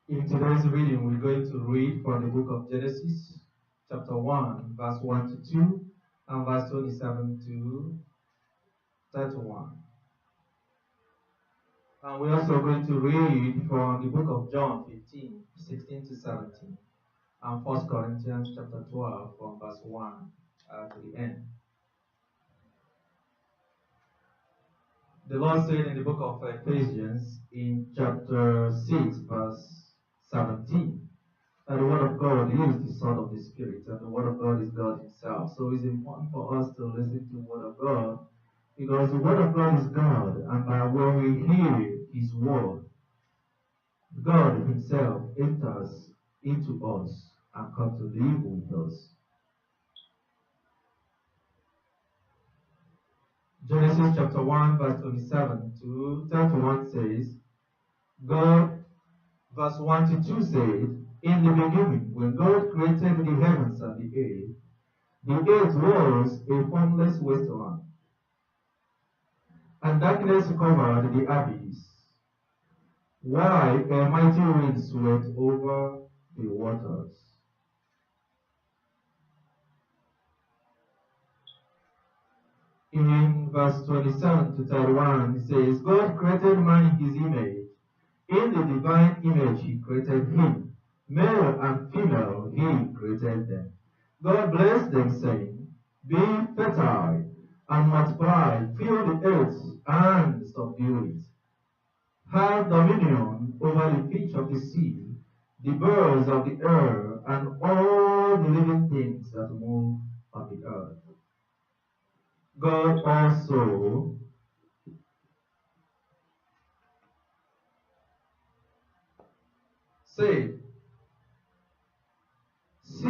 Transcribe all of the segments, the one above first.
In today's reading, we're going to read from the book of Genesis, chapter 1, verse 1 to 2, and verse 27 to 31. And we're also going to read from the book of John 15, 16 to 17, and 1 Corinthians chapter 12, from verse 1 to the end. The Lord said in the book of Ephesians, in chapter 6, verse 17, that the Word of God is the sword of the Spirit, and the Word of God is God Himself. So it's important for us to listen to the Word of God, because the Word of God is God, and by when we hear His Word, God Himself enters into us and comes to live with us. Genesis chapter 1, verse 27 to 31 says, God, verse 1 to 2 said, in the beginning, when God created the heavens and the earth was a formless wasteland, and darkness covered the abyss, while a mighty wind swept over the waters. In verse 27 to 31, it says, God created man in His image. In the divine image He created him. Male and female He created them. God blessed them, saying, be fertile and multiply, fill the earth and subdue it. Have dominion over the fish of the sea, the birds of the air, and all the living things that move on the earth. God also said, see,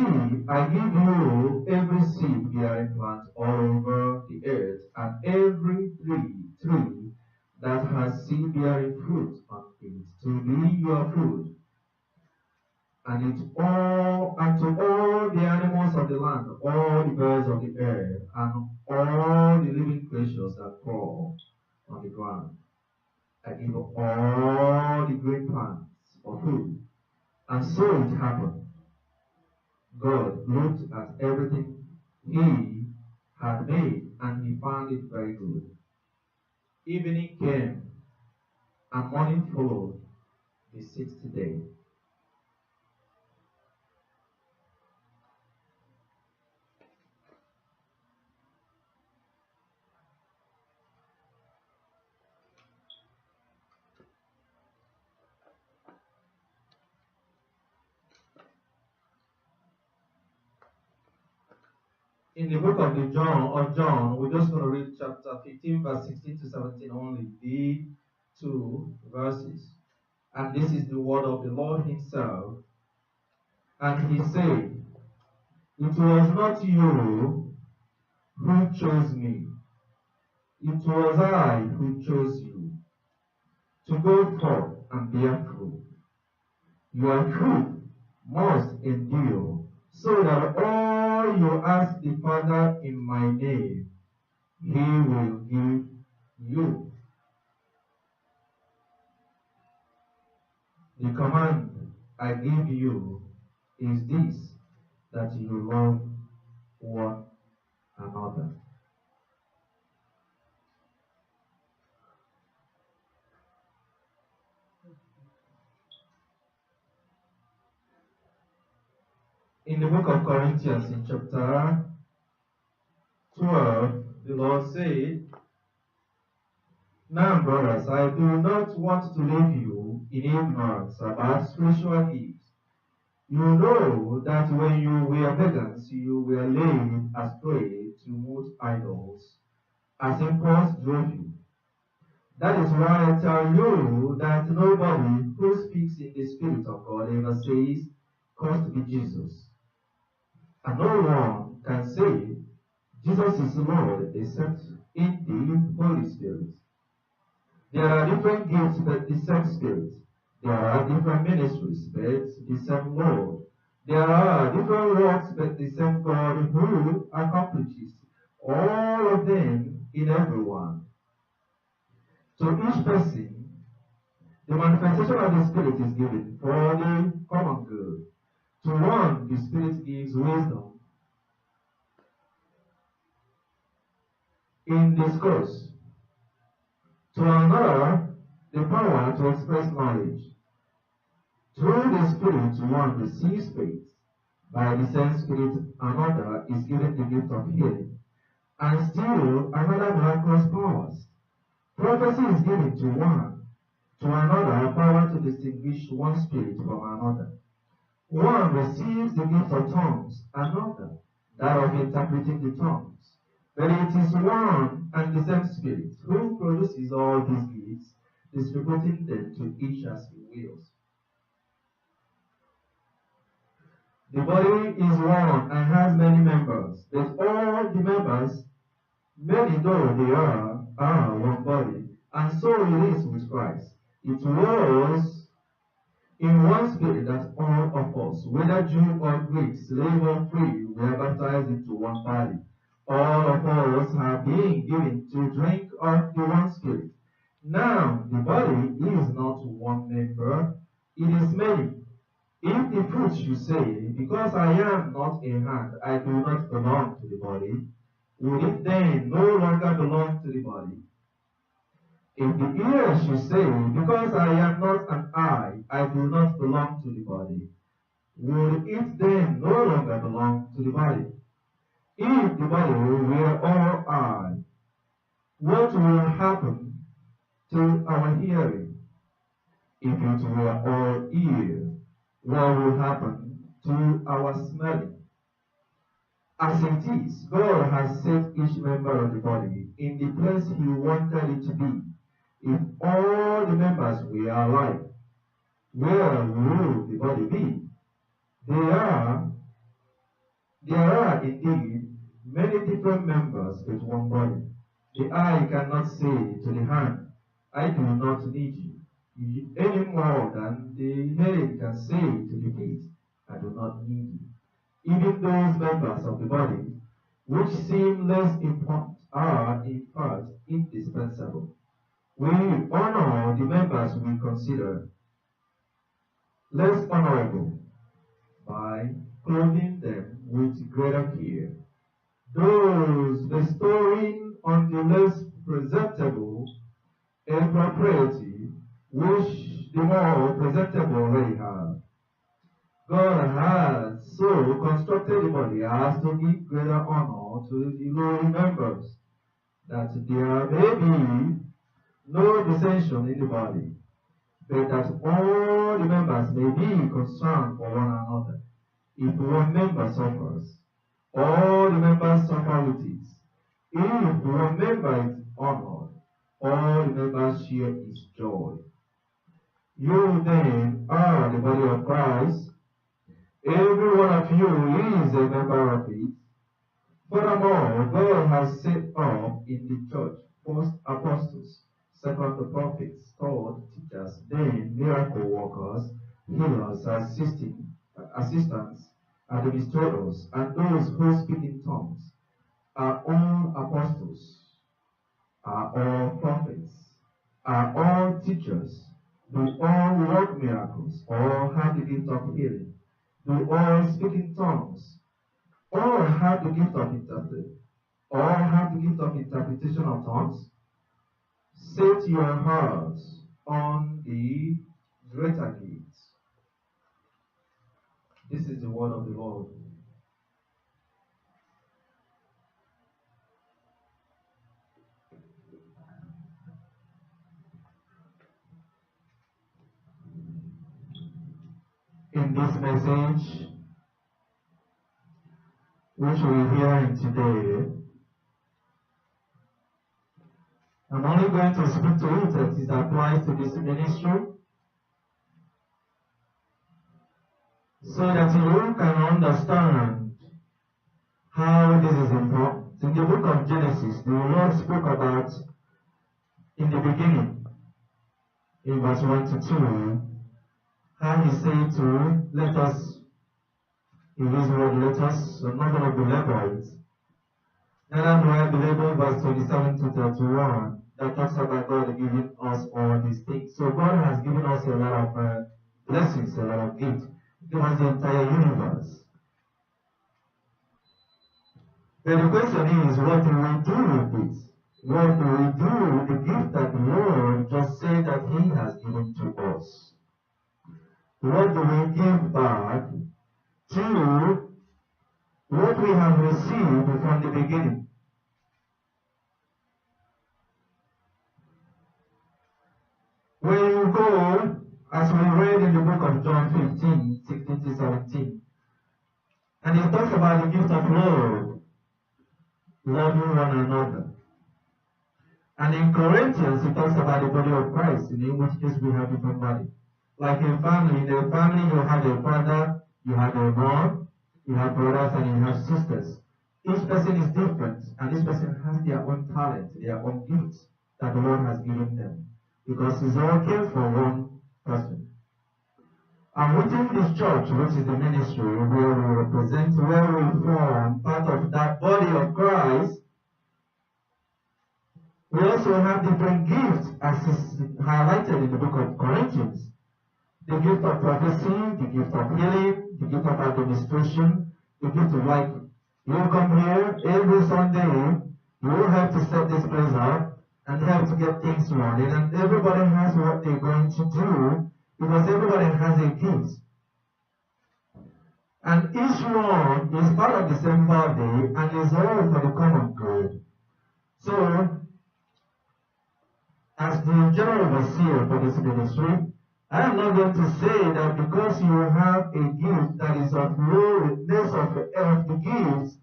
I give you every seed-bearing plant all over the earth, and every tree that has seed-bearing fruit on it, to be your food, and to all the animals of the land, all the birds of the air, and all the living creatures that crawl on the ground. I give all the green plants for food. And so it happened. God looked at everything He had made, and He found it very good. Evening came, and morning followed the sixth day. In the book of John, we're just going to read chapter 15, verse 16 to 17 only, the two verses. And this is the word of the Lord Himself. And He said, it was not you who chose me. It was I who chose you to go forth and bear fruit. Your fruit must endure, so that all you ask the Father in my name, He will give you. The command I give you is this, that you love one another. In the book of Corinthians, in chapter 12, the Lord said, now, brothers, I do not want to leave you in ignorance about spiritual gifts. You know that when you were pagans, you were led astray to mute idols, as impulse drove you. That is why I tell you that nobody who speaks in the Spirit of God ever says, cursed be Jesus. And no one can say, Jesus is Lord, except in the Holy Spirit. There are different gifts, but the same Spirit. There are different ministries, but the same Lord. There are different works, but the same God who accomplishes all of them in everyone. To each person, The manifestation of the Spirit is given for the common good. To one, the Spirit gives wisdom in discourse. To another, the power to express knowledge. Through the Spirit, one receives faith. By the same Spirit, another is given the gift of healing, and still another miraculous powers. Prophecy is given to one, to another power to distinguish one spirit from another. One receives the gift of tongues, another that of interpreting the tongues. But it is one and the same Spirit who produces all these gifts, distributing them to each as he wills. The body is one and has many members, but all the members, many though they are one body, and so it is with Christ. It was in one Spirit that all of us, whether Jew or Greek, slave or free, were baptized into one body. All of us have been given to drink of the one Spirit. Now, the body is not one member, it is many. If the fruit should say, because I am not a hand, I do not belong to the body, would it then no longer belong to the body? If the ear should say, because I am not an eye, I do not belong to the body, would it then no longer belong to the body? If the body were all eye, what will happen to our hearing? If it were all ear, what will happen to our smelling? As it is, God has set each member of the body in the place He wanted it to be. If all the members were alike, where would the body be? There are indeed many different members with one body. The eye cannot say to the hand, I do not need you, any more than the head can say to the feet, I do not need you. Even those members of the body which seem less important are in fact indispensable. We honor the members we consider less honorable by clothing them with greater care. Those bestowing on the less presentable a propriety which the more presentable already have. God has so constructed the body as to give greater honor to the lowly members, that there may be no dissension in the body, but that all the members may be concerned for one another. If one member suffers, all the members suffer with it. If one member is honored, all the members share his joy. You then are the body of Christ. Every one of you is a member of it. Furthermore, God has set up in the church first apostles, second the prophets, third teachers, then miracle workers, healers, assistants, administrators, and those who speak in tongues. Are all apostles? Are all prophets? Are all teachers? Do all work miracles? All have the gift of healing? Do all speak in tongues? All have the gift of interpretation? All have the gift of interpretation of tongues? Set your hearts on the greater gifts. This is the word of the Lord. In this message, which we hear today, I'm only going to speak to it as it applies to this ministry, so that you can understand how this is important. In the book of Genesis, the Lord spoke about, in the beginning, in verse 1 to 2, how He said to let us, in His word, let us, not going to belabor it. Neither do I belabor verse 27 to 31. that talks about God giving us all these things. So God has given us a lot of blessings, a lot of gifts. He gives us the entire universe. But the question is, what do we do with it? What do we do with the gift that the Lord just said that He has given to us? What do we give back to what we have received from the beginning? When you go, as we read in the book of John 15:16-17, and it talks about the gift of love, loving one another. And in Corinthians, it talks about the body of Christ, in which case we have different body. Like in a family you have a father, you have a mom, you have brothers, and you have sisters. Each person is different, and each person has their own talent, their own gifts that the Lord has given them. Because it's all came from one person. And within this church, which is the ministry, where we represent, where we form part of that body of Christ, we also have different gifts, as is highlighted in the book of Corinthians. The gift of prophecy, the gift of healing, the gift of administration, the gift of like, you come here every Sunday, you will have to set this place up and have to get things running, and everybody has what they're going to do, because everybody has a gift. And each one is part of the same body and is all for the common good. So, as the general overseer for this ministry, I am not going to say that because you have a gift that is of less of the gifts,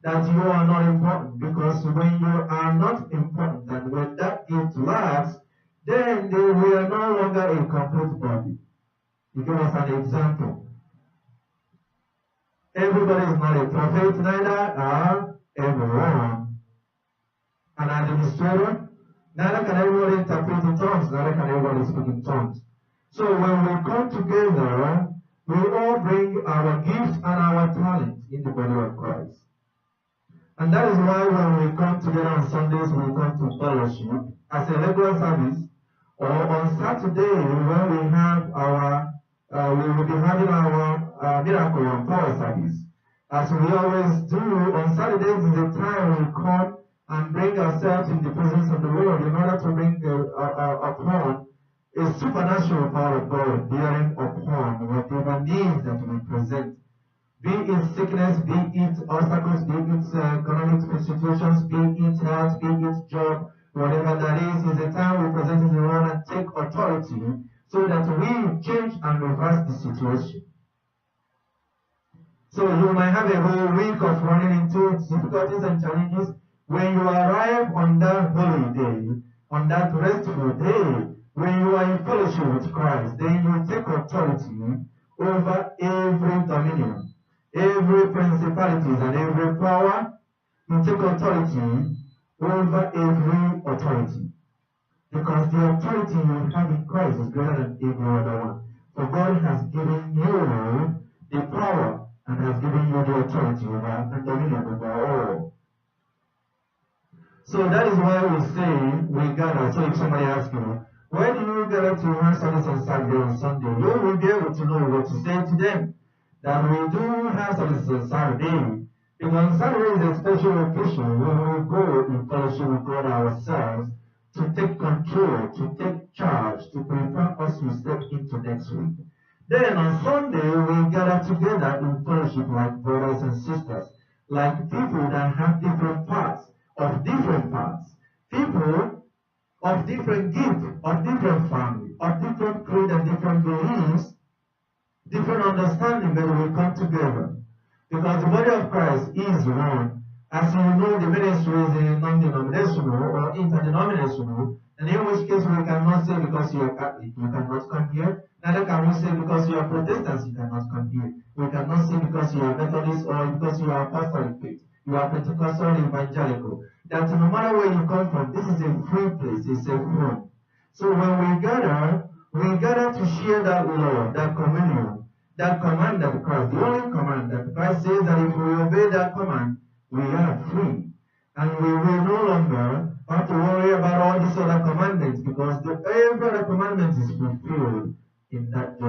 that you are not important. Because when you are not important, and when that gift lasts, then we are no longer a complete body. You give us an example. Everybody is not a prophet, neither are everyone an administrator, neither can everybody interpret in tongues, neither can everybody speak in tongues. So when we come together, we all bring our gifts and our talent in the body of Christ. And that is why when we come together on Sundays, we come to fellowship as a regular service, or on Saturday when we have our, we will be having our miracle and power service. As we always do, on Saturdays is the time we come and bring ourselves in the presence of the Lord in order to bring upon a supernatural power of God bearing upon whatever needs that we present. Be it sickness, be it obstacles, be it economic situations, be it health, be it job, whatever that is the time we present it in the Lord and take authority so that we change and reverse the situation. So you might have a whole week of running into difficulties and challenges. When you arrive on that holy day, on that restful day, when you are in fellowship with Christ, then you take authority over every dominion, every principalities and every power. You take authority over every authority. Because the authority you have in Christ is greater than every other one. For God has given you the power and has given you the authority over and dominion over all. So that is why we say we gather. So if somebody asks you, why do you gather to have service on Saturday and Sunday? You will be able to know what to say to them. That we do have services on Saturday. Because Saturday is a special occasion when we go in fellowship with God ourselves to take control, to take charge, to prepare us to step into next week. Then on Sunday, we gather together in fellowship like brothers and sisters, like people that have different parts, people of different gifts, of different family, of different creed and different beliefs, different understanding, but we come together. Because the body of Christ is one. As you know, the ministry is non-denominational or interdenominational, and in which case we cannot say because you are Catholic, you cannot come here. Neither can we say because you are Protestants, you cannot come here. We cannot say because you are Methodist or because you are Apostolate faith, you are Pentecostal, evangelical. That no matter where you come from, this is a free place, it's a home. So when we gather to share that law, that communion, that command of Christ, the only command that Christ says that if we obey that command, we are free. And we will no longer have to worry about all these other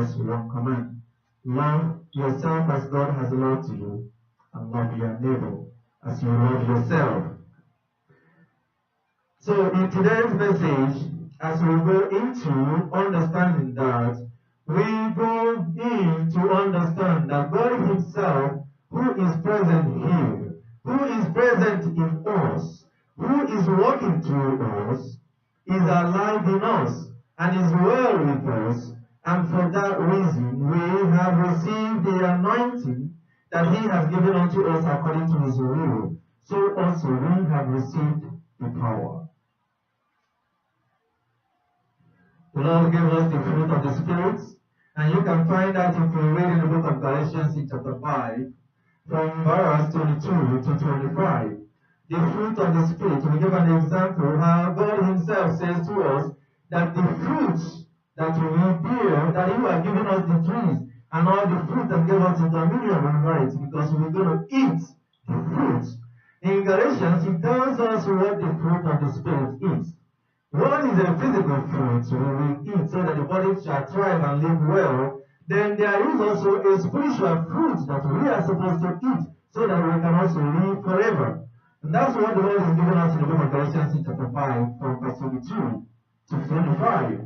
just one command. Love yourself as God has loved you, and love your neighbor as you love yourself. So in today's message, as we go into understanding that, we go in to understand that God Himself, who is present here, who is present in us, who is working through us, is alive in us, and is well with us. And for that reason, we have received the anointing that He has given unto us according to His will. So also we have received the power. The Lord gave us the fruit of the Spirit, and you can find that if you read in the book of Galatians in chapter 5, from verse 22 to 25. The fruit of the Spirit, we give an example how God Himself says to us that the fruit that we bear, that He has given us the trees, and all the fruit and gave us the dominion over it, because we're going to eat the fruit. In Galatians, He tells us what the fruit of the Spirit is. One is a physical fruit we eat so that the body shall thrive and live well. Then there is also a spiritual fruit that we are supposed to eat so that we can also live forever. And that's what the Lord has given us in the book of Galatians in chapter 5 from verse 22 to 25.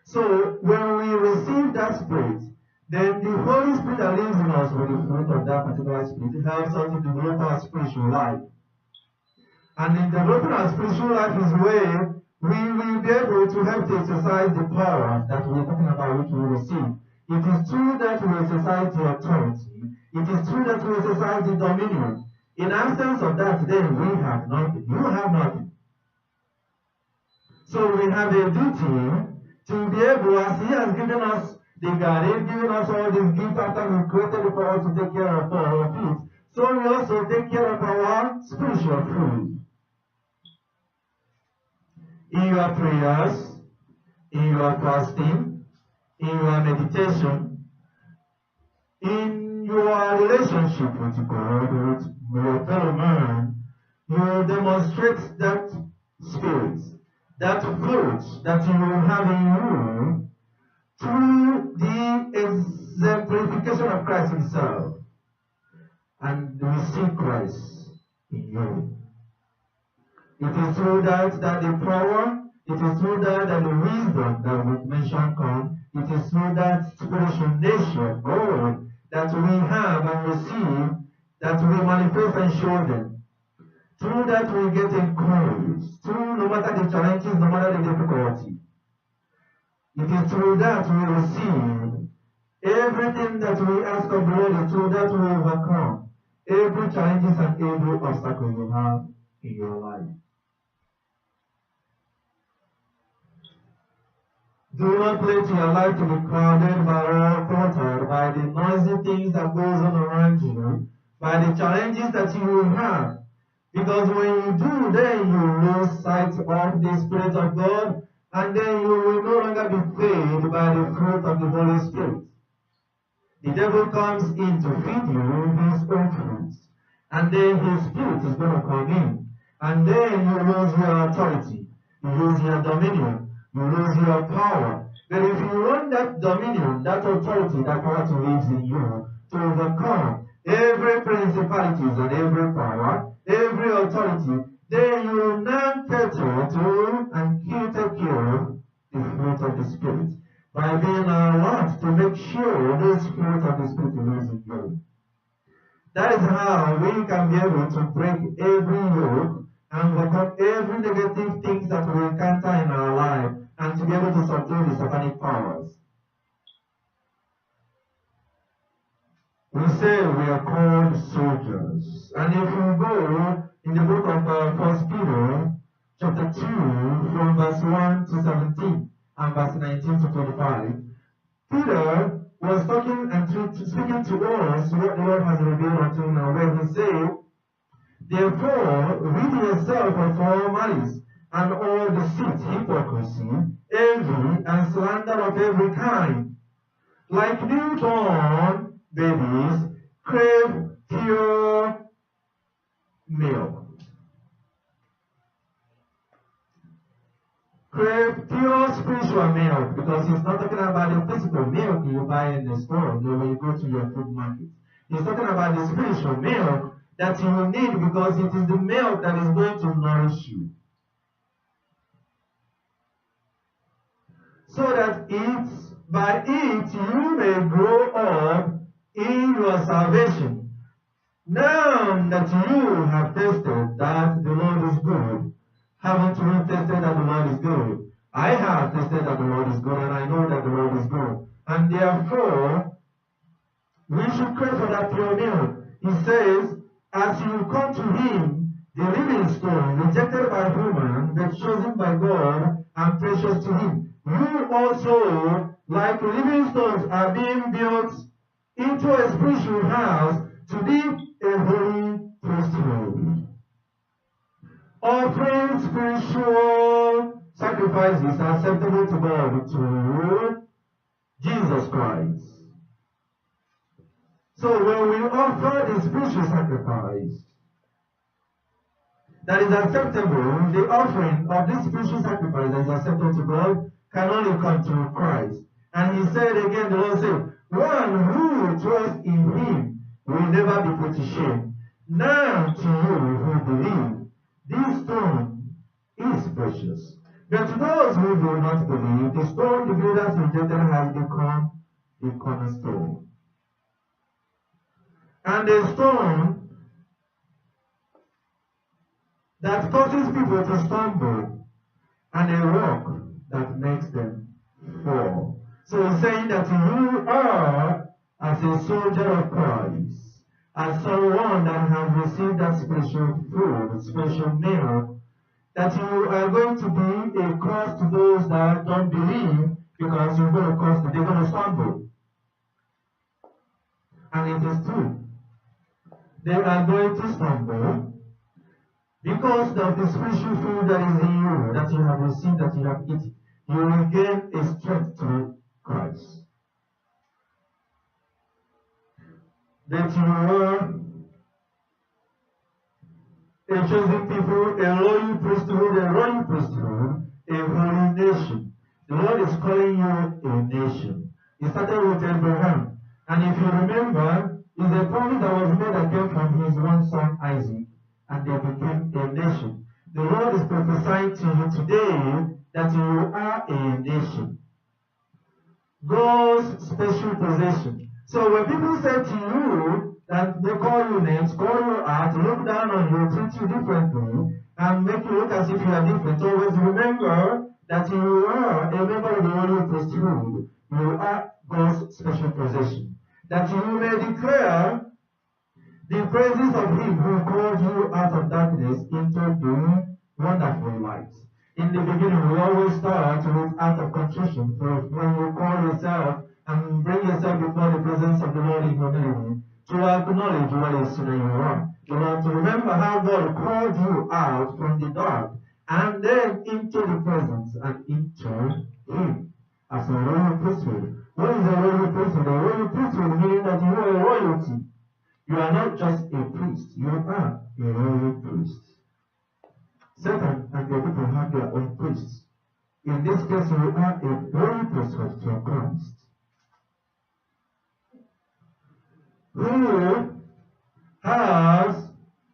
So when we receive that Spirit, then the Holy Spirit that lives in us with the fruit of that particular Spirit helps us to develop our spiritual life. And in developing our spiritual life is where we will be able to help to exercise the power that we are talking about, which we receive. It is true that we exercise the authority. It is true that we exercise the dominion. In absence of that, then we have nothing. You have nothing. So we have a duty to be able, as He has given us the garden, given us all these gifts after we created the power to take care of our feet. So we also take care of our spiritual food. In your prayers, in your fasting, in your meditation, in your relationship with God, with your fellow man, you demonstrate that spirit, that fruit that you have in you through the exemplification of Christ Himself. And we see Christ in you. It is through that the power, it is through that the wisdom that we mentioned come. It is through that spiritual nature, God, that we have and receive, that we manifest and show them. Through that we get encouraged. Through no matter the challenges, no matter the difficulty. It is through that we receive. Everything that we ask of the Lord is through that we overcome. Every challenges and every obstacle you have in your life. Do not let your life to be crowded or cluttered by the noisy things that goes on around you, by the challenges that you will have. Because when you do, then you lose sight of the Spirit of God, and then you will no longer be fed by the fruit of the Holy Spirit. The devil comes in to feed you his own fruits, and then his spirit is going to come in, and then you lose your authority, you lose your dominion, you lose your power. But if you want that dominion, that authority, that power to live in you, to overcome every principalities and every power, every authority, then you will now cater to and take care of the fruit of the Spirit by being alert to make sure the Spirit of the Spirit lives in you. That is how we can be able to break every yoke and overcome every negative things that we encounter in our life, and to be able to subdue the satanic powers. We say we are called soldiers. And if you go in the book of 1 Peter, chapter 2, from verse 1 to 17, and verse 19 to 25, Peter was talking and speaking to us what the Lord has revealed unto him, and where he said, therefore, rid yourself of all malice, and all deceit, hypocrisy, envy, and slander of every kind. Like newborn babies, crave pure milk. crave pure spiritual milk, because he's not talking about the physical milk you buy in the store, when you go to your food market. He's talking about the spiritual milk that you will need, because it is the milk that is going to nourish you. So that by it you may grow up in your salvation. Now that you have tasted that the Lord is good, haven't you tasted that the Lord is good? I have tasted that the Lord is good, and I know that the Lord is good. And therefore, we should crave for that pure milk. He says, as you come to him, the living stone, rejected by human, but chosen by God and precious to him, you also, like living stones, are being built into a spiritual house to be a holy priesthood, offering spiritual sacrifices acceptable to God through Jesus Christ. So when we offer the spiritual sacrifice that is acceptable, the offering of this spiritual sacrifice that is acceptable to God can only come through Christ. And he said again, the Lord said, one who trusts in him will never be put to shame. Now to you who believe, this stone is precious. But to those who do not believe, the stone the builders rejected has become the cornerstone, and a stone that causes people to stumble, and a rock that makes them fall. So he's saying that you are, as a soldier of Christ, as someone that has received that special food, special meal, that you are going to be a cause to those that don't believe, because you're going to cause them, they're going to stumble. And it is true. They are going to stumble because of the spiritual food that is in you, that you have received, that you have eaten. You will gain a strength through Christ. That you are a chosen people, a royal priesthood, a holy nation. The Lord is calling you a nation. He started with Abraham. And if you remember, it's a promise that was made that came from his one son Isaac, and they became a nation. The Lord is prophesying to you today that you are a nation, God's special possession. So when people say to you that they call you names, call you out, look down on you, treat you differently, and make you look as if you are different, always remember that you are a member of the royal priesthood. You are God's special possession. That you may declare the praises of him who called you out of darkness into the wonderful light. In the beginning, we always start with act of contrition. When you call yourself and bring yourself before the presence of the Lord in humility, to acknowledge what a sinner you are. You want to remember how God called you out from the dark and then into the presence and into him as a royal priesthood. What is a royal priesthood? A royal priesthood meaning that you are a royalty. You are not just a priest, you are a royal priest. Satan and the people have their own priests. In this case, you are a royal priesthood to Christ, who has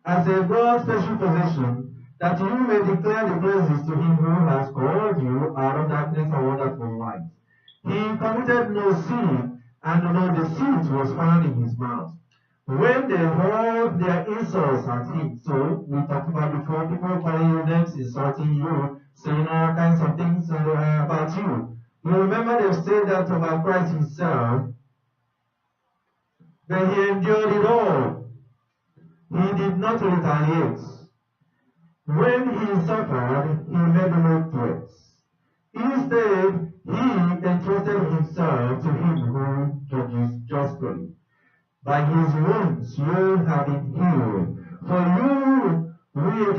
as a God's special possession that you may declare the praises to him who has called you out of darkness and wonderful light. He committed no sin, and no deceit was found in his mouth. When they heard their insults at him, so we talked about before, people calling you names, insulting you, saying all kinds of things about you. You remember they've said that about Christ himself, but he endured it all. He did not retaliate. When he suffered, he made no threats. Instead, he entrusted himself to him who judges justly. By his wounds you have been healed. For you were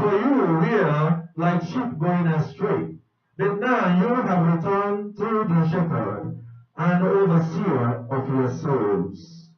like sheep going astray. But now you have returned to the shepherd and overseer of your souls.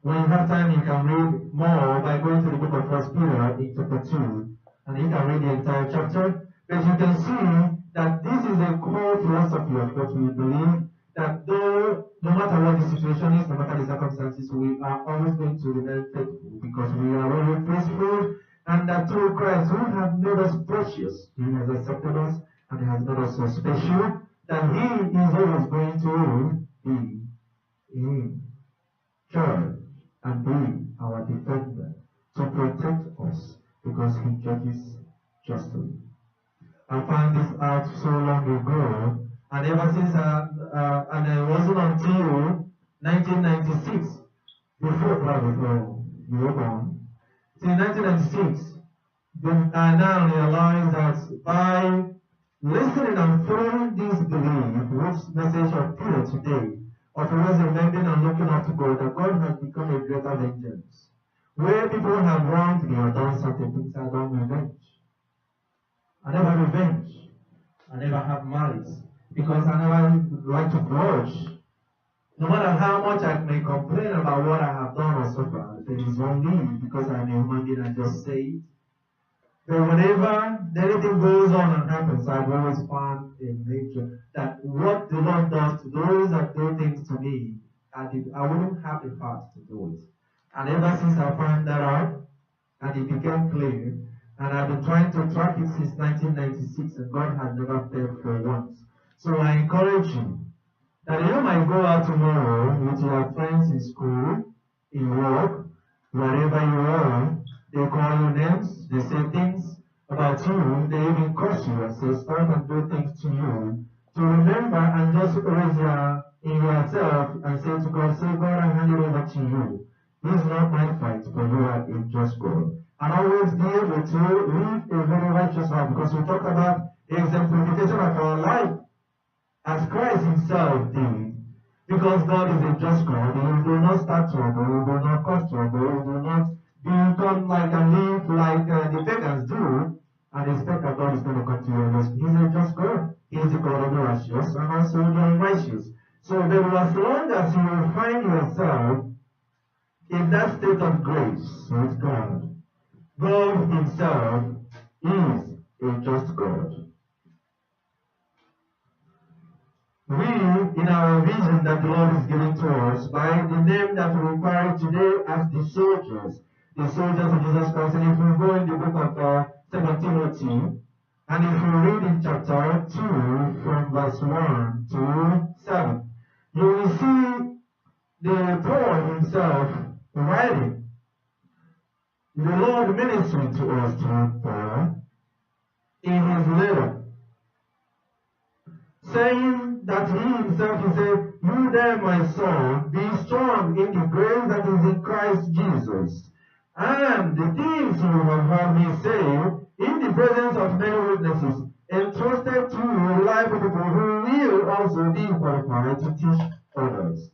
When you have time, you can read more by going to the book of 1 Peter in chapter 2. And you can read the entire chapter. But you can see that this is a core philosophy of what we believe, that though, no matter what the situation is, no matter the circumstances, we are always going to remain faithful because we are always faithful, and that through Christ, who has made us precious, He has accepted us and He has made us so special, that He is always going to be in charge and be our defender to protect us because He judges justly. I found this out so long ago, and ever since, and it wasn't until 1996, before you were born, till 1996, then I now realize that by listening and following this belief, which message of Peter today, of always remembering and looking up to God, that God has become a greater vengeance. Where people have wronged me or done certain things, I don't revenge. I never revenge. I never have malice. Because I never like to grudge. No matter how much I may complain about what I have done or suffered, it is only because I'm a human being and just say it. But whenever anything goes on and happens, I've always found in nature that what the Lord does to those that do things to me, I wouldn't have the heart to do it. And ever since I found that out, and it became clear, and I've been trying to track it since 1996, and God has never failed for once. So I encourage you that you might go out tomorrow with your friends in school, in work, wherever you are. They call you names, they say things about you, they even curse you and say start and do things to you. To remember and just raise in yourself and say to God, say, God, I hand it over to you. This is not my fight, but you are a just God. And always be able to live a very righteous life, because we talk about the exemplification of our life as Christ Himself did. Because God is a just God, He will not start trouble, He will not cause trouble, He will not become like and live like the pagans do, and expect that God is going to come to your rescue. He's a just God. He is the God of the righteous and also the unrighteous. So as long as you will find yourself in that state of grace with God, God Himself is a just God. We, in our vision that the Lord is giving to us, by the name that we require today as the soldiers of Jesus Christ, and if we go in the book of 2 Timothy, and if we read in chapter 2 from verse 1 to 7, you will see the Paul himself writing, the Lord ministering to us through Paul in his letter, saying that he himself, he said, you then, my son, be strong in the grace that is in Christ Jesus. And the things you have heard me say in the presence of many witnesses, entrusted to reliable people who will also be qualified to teach others.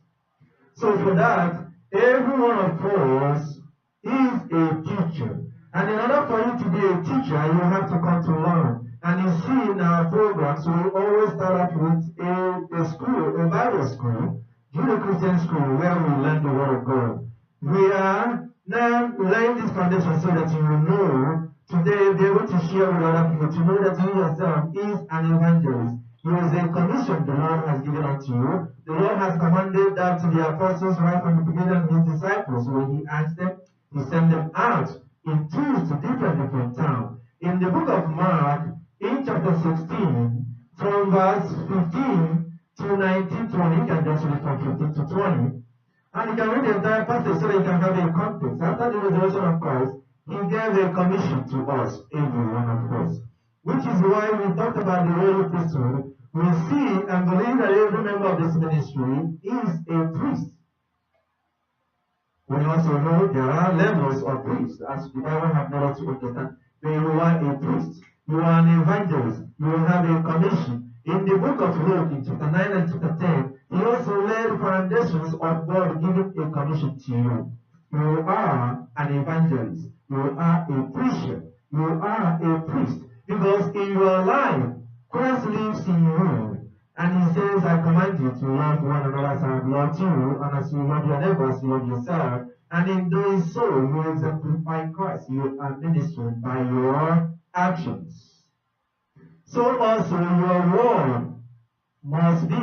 So for that, every one of us is a teacher. And in order for you to be a teacher, you have to come to learn. And you see in our programs, we always start off with a Bible school, Judeo-Christian school, where we learn the Word of God. We are now laying this foundation so that you will know today, be able to share with other people, to know that you yourself is an evangelist. There is a commission the Lord has given unto you. The Lord has commanded that to the apostles right from the beginning of His disciples. When He asked them, He sent them out in twos to different towns. In the book of Mark, in chapter 16, from verse 15 to 19, 20, you can just read from 15 to 20. And you can read the entire passage so that you can have a context. After the resurrection of Christ, He gave a commission to us, every one of us. Which is why we talked about the royal priesthood. We see and believe that every member of this ministry is a priest. We also know there are levels of priests, as the Bible have made us to understand. When you are a priest, you are an evangelist, you have a commission. In the book of Luke, in chapter 9 and chapter 10, He also laid foundations of God giving a commission to you. You are an evangelist. You are a preacher. You are a priest. Because in your life, Christ lives in you. And He says, I command you to love one another as I have loved you, and as you love your neighbors, you love yourself. And in doing so, you exemplify Christ. You are ministering by your actions. so also your word must be.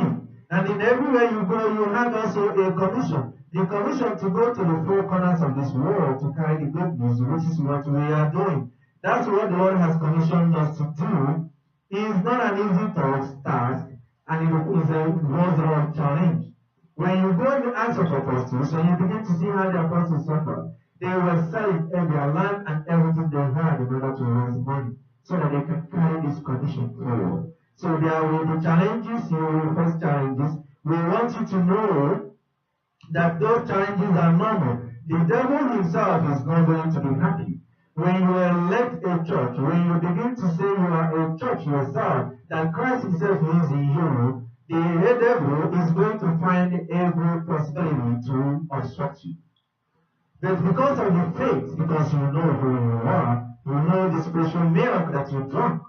And in everywhere you go, you have also a commission. The commission to go to the four corners of this world to carry the good news, which is what we are doing. That's what the Lord has commissioned us to do. It's not an easy task, and it is a world challenge. When you go in the Acts of Apostles, and you begin to see how the apostles suffered, they were selling their land and everything they had in order to raise money so that they can carry this commission forward. So there will be challenges, you will face challenges. We want you to know that those challenges are normal. The devil himself is not going to be happy. When you elect a church, when you begin to say you are a church yourself, that Christ himself lives in you, the devil is going to find every possibility to obstruct you. But because of your faith, because you know who you are, you know the spiritual milk that you drunk,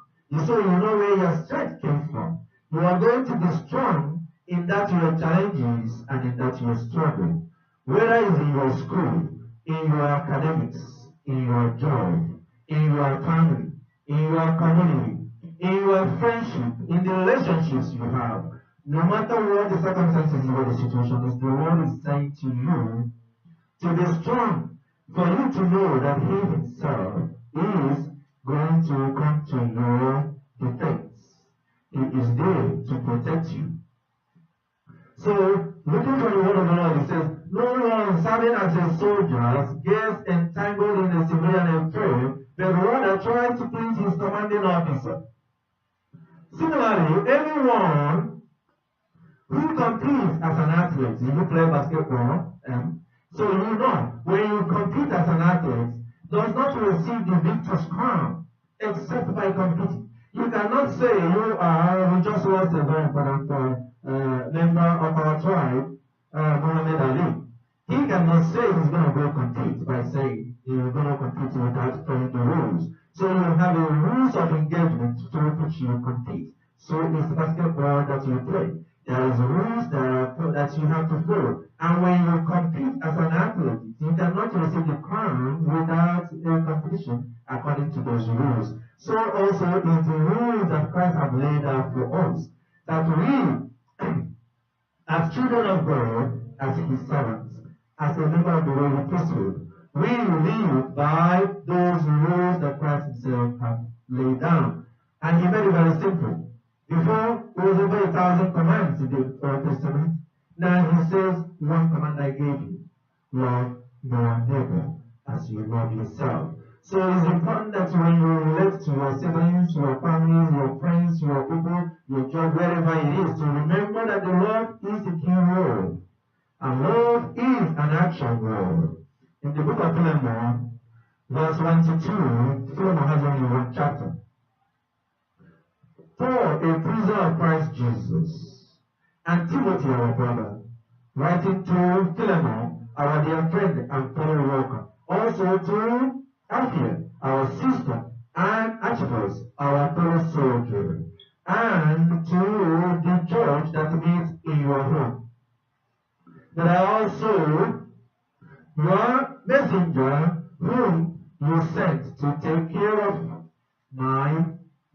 so you know where your strength came from. You are going to be strong in that your challenges and in that your struggle. Whether it's in your school, in your academics, in your job, in your family, in your community, in your friendship, in the relationships you have, no matter what the circumstances or the situation is, the Lord is saying to you to be strong, for you to know that He Himself is going to come to your defense. He is there to protect you. So, looking for the word of the Lord, it says, no one serving as a soldier gets entangled in a civilian affair, but rather tries to please his commanding officer. Similarly, anyone who competes as an athlete, if you play basketball, so you know, when you compete as an athlete, does not receive the victor's crown except by competing. You cannot say we just lost a very important member of our tribe, Muhammad Ali. He cannot say he's going to go compete by saying he's going to compete without following the rules. So you have a rules of engagement through which you compete. So it's basketball that you play. There is rules that you have to follow. And when you compete as an athlete, you cannot receive the crown without a competition according to those rules. So also is the rules that Christ has laid out for us, that we, as children of God, as His servants, as a member of the royal priesthood, we live by those rules that Christ Himself has laid down. And He made it very simple. Before, it was over 1,000 commands in the Old Testament. Now He says, one command I gave you, love your neighbor as you love yourself. So it's important that when you relate to your siblings, your families, your friends, your people, your job, wherever it is, to remember that the love is the key word. And love is an action word. In the book of Philemon, verse 1 to 2, Philemon has only one chapter. Paul, a prisoner of Christ Jesus, and Timothy, our brother, writing to Philemon, our dear friend and fellow worker, also to Apphia, our sister, and Archippus, our fellow soldier, and to the church that meets in your home. But I also, your messenger, whom you sent to take care of my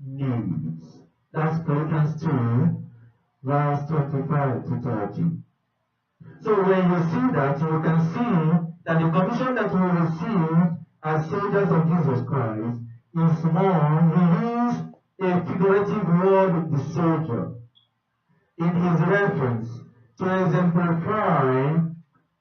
needs. That's Philippians 2, verse 25 to 30. So when you see that, you can see that the commission that we receive as soldiers of Jesus Christ is more, we use a figurative word, the soldier, in his reference to exemplify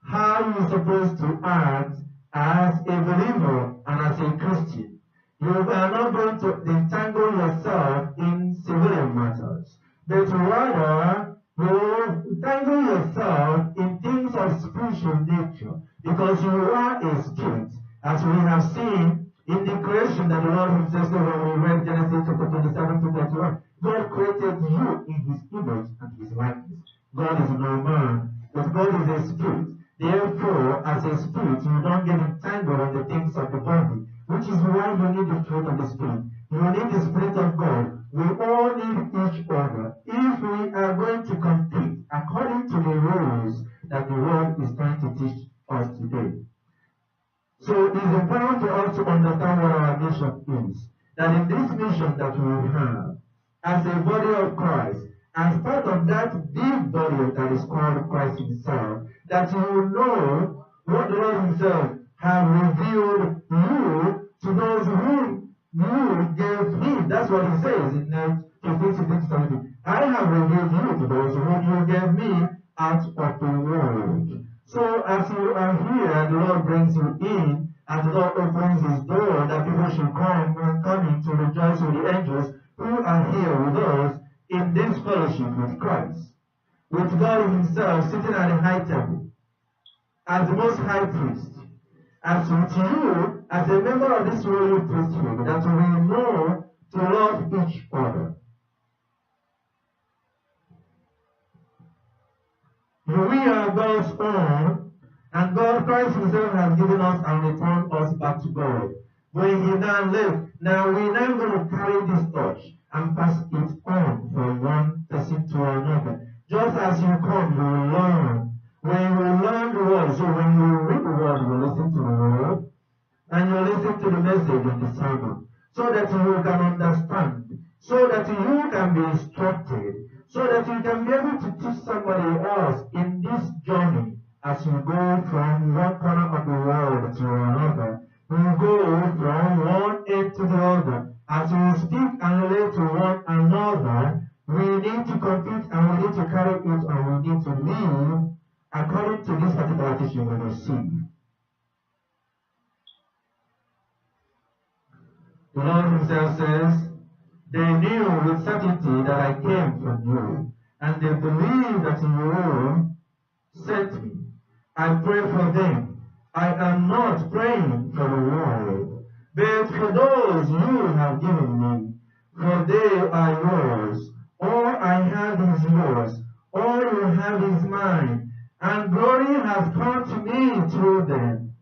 how you're supposed to act as a believer and as a Christian. You are not going to entangle yourself in civilian matters, but rather you entangle yourself in things of spiritual nature, because you are a spirit, as we have seen in the creation that the Lord Himself said when we read Genesis chapter 27 to 31. God created you in His image and His likeness. God is no man, but God is a spirit. Therefore, as a spirit, you don't get entangled in the things of the body, which is why you need the fruit of the Spirit. You need the Spirit of God. We all need each other if we are going to compete according to the rules that the world is trying to teach us today. So it's important for us to understand what our mission is. That in this mission that we have, as a body of Christ, as part of that big body that is called Christ himself, that you will know what the Lord himself has revealed you to those whom you gave him. That's what he says in 15:17. I have revealed you to those whom you gave me out of the world. So as you are here, the Lord brings you in, and the Lord opens his door that people should come in to rejoice with the angels who are here with us in this fellowship with Christ, with God himself sitting at the high table, as the most high priest, as with you, as a member of this royal priesthood, that we know to love each other. We are God's own, and God, Christ himself, has given us and returned us back to God. When he now left, now we're now going to carry this torch and pass it on from one person to another. Just as you come, you will learn. When you learn the word, so when you read the word, you listen to the word, and you listen to the message in the sermon, so that you can understand, so that you can be instructed, so that you can be able to teach somebody else in this journey as you go from one corner of the world to another. You go from one end to the other. As we speak and relate to one another, we need to compete and we need to carry it and we need to live according to this particular teaching we receive. The Lord himself says, they knew with certainty that I came from you, and they believe that you sent me. I pray for them. I am not praying for the world, but for those you have given me, for they are yours. All I have is yours. All you have is mine, and glory has come to me through them.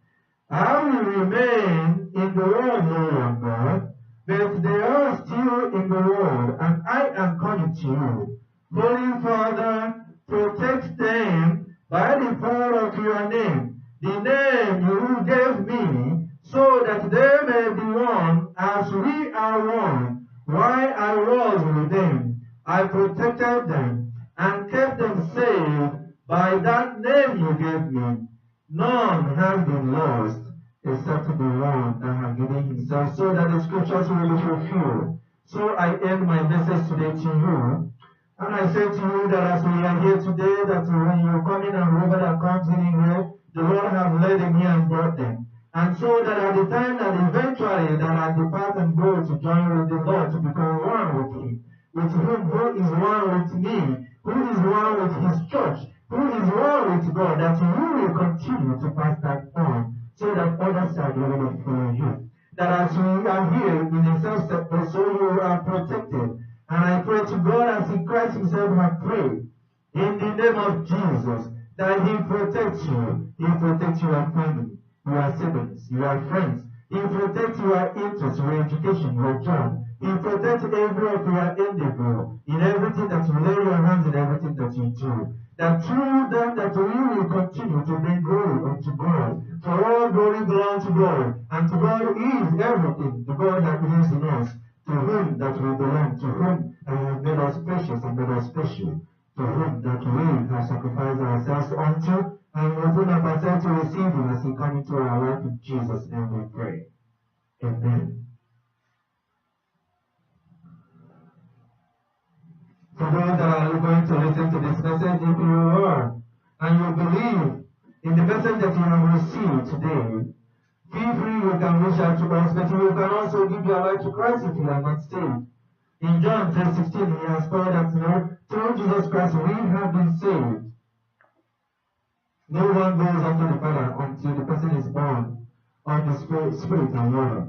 I will remain in the world no longer, but they are still in the world, and I am coming to you. Holy Father, protect them by the power of your name, the name you gave me, so that they may be one as we are one. While I was with them, I protected them and kept them safe by that name you gave me. None has been lost except the one that has given himself, so that the scriptures will be fulfilled. So I end my message today to you. And I say to you that as we are here today, that when you come in and whoever that comes in here, the Lord have led them here and brought them. And so that at the time that eventually that I depart and go to join with the Lord to become one with him, with him who is one with me, who is one with his church, who is one with God, that you will continue to pass that on, so that others are able to follow you. That as we are here in the self-sector, so you are protected. And I pray to God as Christ himself has prayed, in the name of Jesus, that he protects you. He protects your family, your siblings, your friends. He protects your interests, your education, your job. He protects every of your endeavor in everything that you lay your hands in, everything that you do. That through them that we will continue to bring glory unto God. For all glory belongs to God, and to God is everything, the God that lives in us, to whom that we belong, to whom has made us precious and made us special, to whom that we have sacrificed ourselves unto, and open up ourselves to receive him as he comes into our life. In Jesus' name we pray. Amen. For those that are going to listen to this message, if you are and you believe in the message that you have received today, feel free, you can reach out to us, but you can also give your life to Christ if you are not saved. In John 3:16, he has called us, through Jesus Christ we have been saved. No one goes unto the Father until the person is born of the Spirit and water.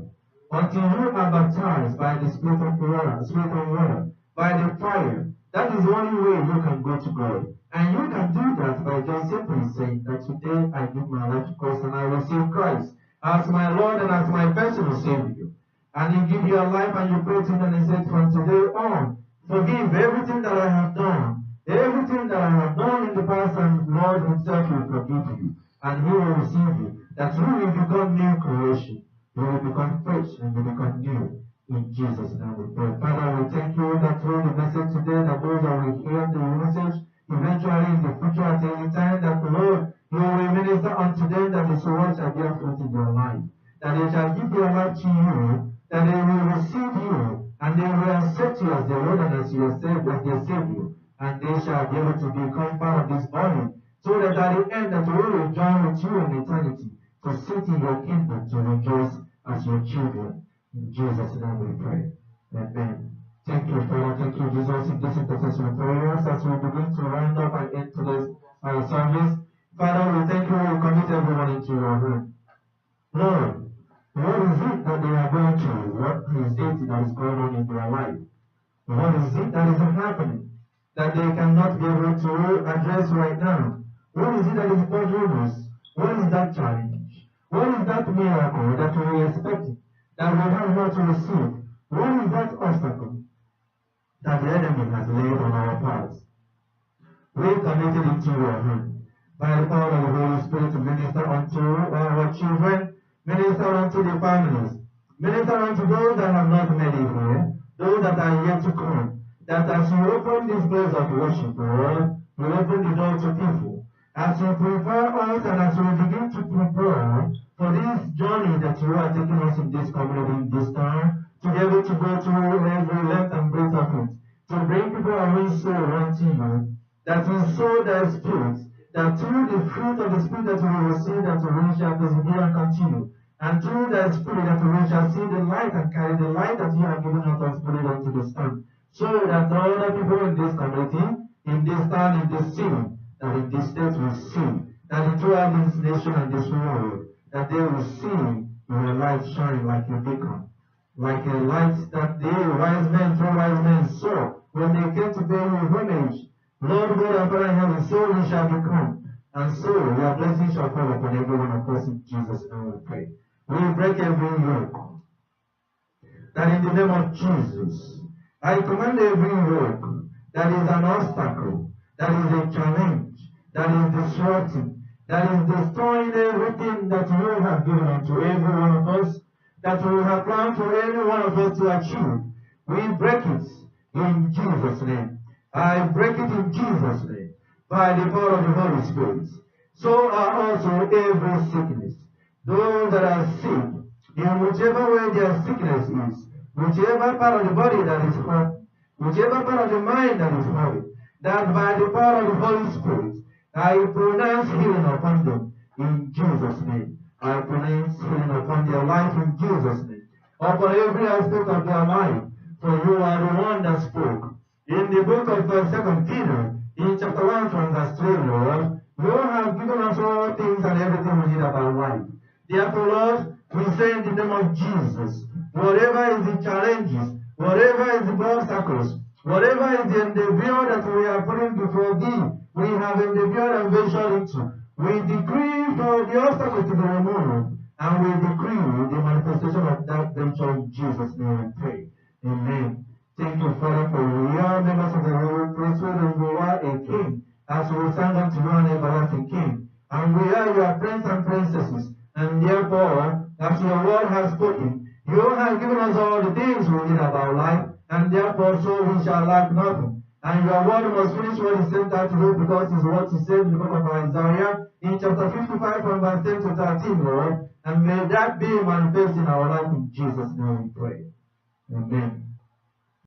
Until you are baptized by the Spirit and water, by the fire. That is the only way you can go to God. And you can do that by just simply saying that today I give my life to Christ and I receive Christ as my Lord and as my personal Savior. And you give your life and you pray to him and he said, from today on, forgive everything that I have done. Everything that I have done in the past, and Lord himself will forgive you. And he will receive you. That you will become new creation. You will become fresh and you become new. In Jesus' name we pray. Father, we thank you that through the message today, that those that will hear the message, eventually in the future at any time, that the Lord, you will minister unto them that this word shall bear fruit in their life. That they shall give their life to you, that they will receive you, and they will accept you as their Lord and as their Savior, and they shall be able to become part of this body, so that at the end that we will join with you in eternity, to sit in your kingdom, to rejoice as your children. In Jesus' name we pray. Amen. Thank you, Father. Thank you, Jesus, in this intercessory prayers as we begin to round up and end today's service. Father, we thank you. We commit everyone into your hand. Lord, what is it that they are going through? What is it that is going on in their life? What is it that is happening that they cannot be able to address right now? What is it that is bothering us? What is that challenge? What is that miracle that we are expecting that we have not received? What is that obstacle that the enemy has laid on our paths? We commit it into your hand. By the power of the Holy Spirit to minister unto our children, minister unto the families, minister unto those that have not made it here, those that are yet to come. That as you open this place of worship, Lord, you open the door to people. As you prepare us and as we begin to prepare for this journey that you are taking us in this community, in this town, to be able to go through every length and breadth of it, to bring people away so unto you, that we sow their spirits, that through the fruit of the Spirit that we will receive, that we shall persevere and continue, and through the Spirit that we shall see the light and carry the light that you have given us and put it unto the sun, so that all the people in this community, in this town, in this city, that in this state will see, that throughout this nation and this world, that they will see your light shine like a beacon, like a light that the wise men, true wise men saw when they came to pay you homage. Lord God and Father in heaven, so we shall become, and so your blessing shall fall upon every one of us in Jesus' name we pray. We break every yoke, that in the name of Jesus, I command every yoke that is an obstacle, that is a challenge, that is disrupting, that is destroying everything that you have given unto every one of us, that we have planned for any one of us to achieve. We break it in Jesus' name. I break it in Jesus' name, by the power of the Holy Spirit. So are also every sickness. Those that are sick, in whichever way their sickness is, whichever part of the body that is hurt, whichever part of the mind that is hurt, that by the power of the Holy Spirit, I pronounce healing upon them in Jesus' name. I pronounce healing upon their life in Jesus' name, upon every aspect of their life, for you are the one that spoke. In the book of 2 Peter, in chapter 1 from verse 3, Lord, you have given us all things and everything we need about life. Therefore, Lord, we say in the name of Jesus, whatever is the challenges, whatever is the obstacles, whatever is the endeavor that we are putting before thee, we have endeavored and ventured into. We decree for the obstacles to be removed, and we decree the manifestation of that venture in Jesus' name we pray. Amen. Thank you, Father, for we are members of the royal priesthood, and you are a king, as we stand unto you an everlasting king. And we are your prince and princesses, and therefore, as your word has spoken, you have given us all the things we need about life, and therefore so we shall lack nothing. And your word must finish what is sent out to do, because it's what you said in the book of Isaiah, in chapter 55 from verse 10 to 13, Lord. And may that be manifest in our life in Jesus' name we pray. Amen.